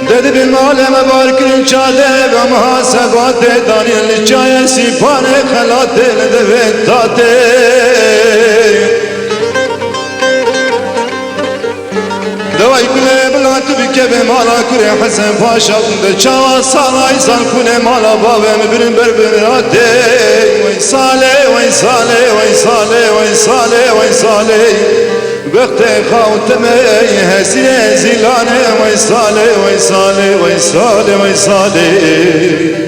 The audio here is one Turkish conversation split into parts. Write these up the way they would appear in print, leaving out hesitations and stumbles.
Dedi bin aleme barkın çade ve muhasebate Daniel çaya sipane helate de vettate Devay kule bılatı bikebe mala kure Hasan Paşa de çava salay san kule mala babem birin berberate Vay sale vay sale vay sale vay sale vay sale Bekte kavteme hesine zilane Vay sale vay sale vay sale vay sale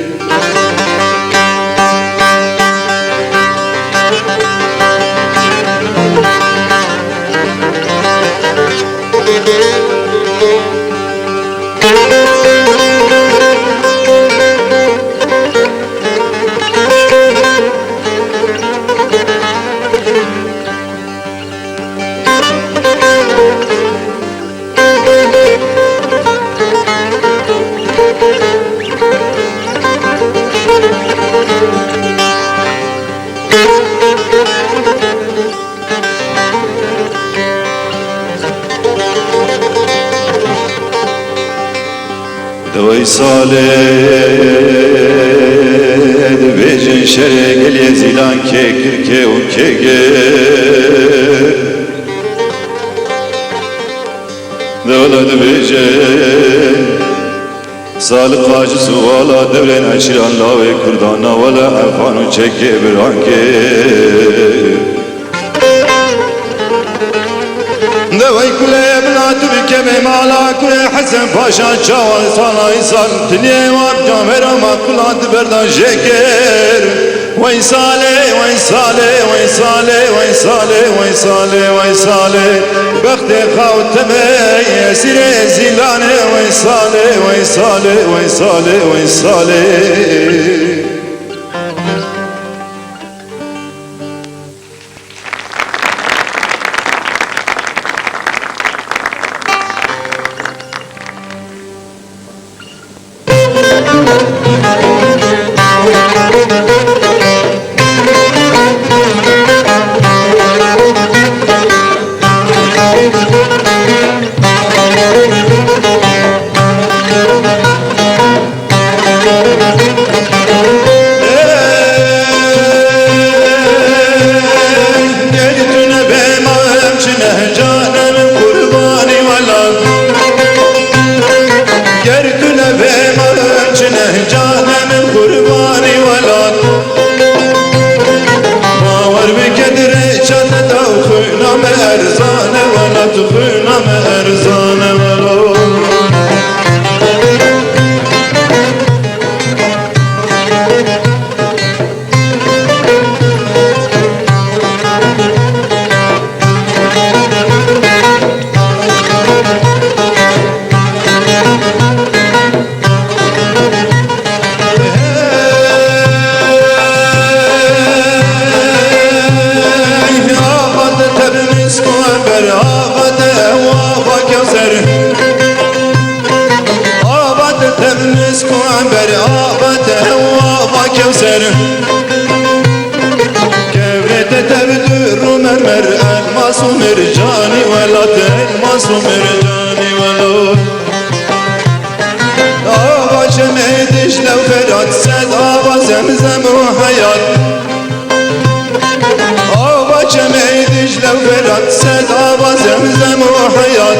Vay sale Vecin şere geliye zilan kekirke ukege Devlet vecin Salık acı suvala devren eşiran la ve kurdana Vala efanu çeke bir anke Devay kule bılatı bikeme mala kule Hasan Paşa çaval sana insan Tiliye var camera makulat berdan şeker Vay sale vay sale vay sale vay sale vay sale vay sale Bekte kavteme esire zilane Vay sale vay sale vay sale vay sale Kevrete tevdür mermer elmas mercani velat elmas mercani velat Ava cemediş levferat sed ava zemzem o hayat Ava cemediş levferat sed ava zemzem o hayat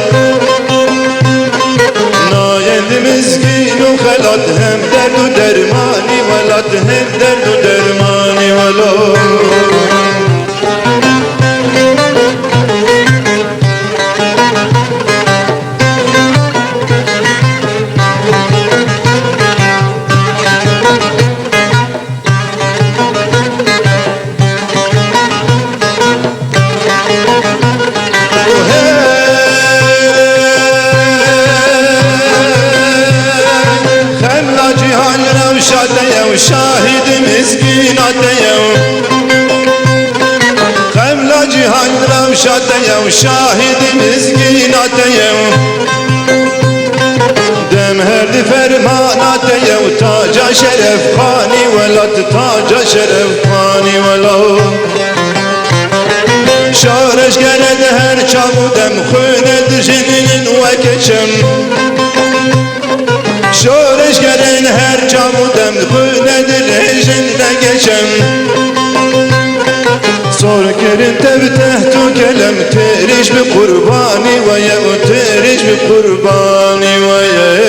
Na yendimiz ginu helat hem de درد و درمانی ولات هم درد و درمانی ولو شاهد مسكينة خملا جهان روشة شاهد مسكينة دم هرد فرمانة تاج شرف خاني ولا تاج شرف خاني ولا شارش گرد هر چاودم خونه جنین وکشم شورش گرن هر چاودم خونه دلشن نگشم صور کرن تب تحتو کلم تریش بقربانی و یو تریش بقربانی و یو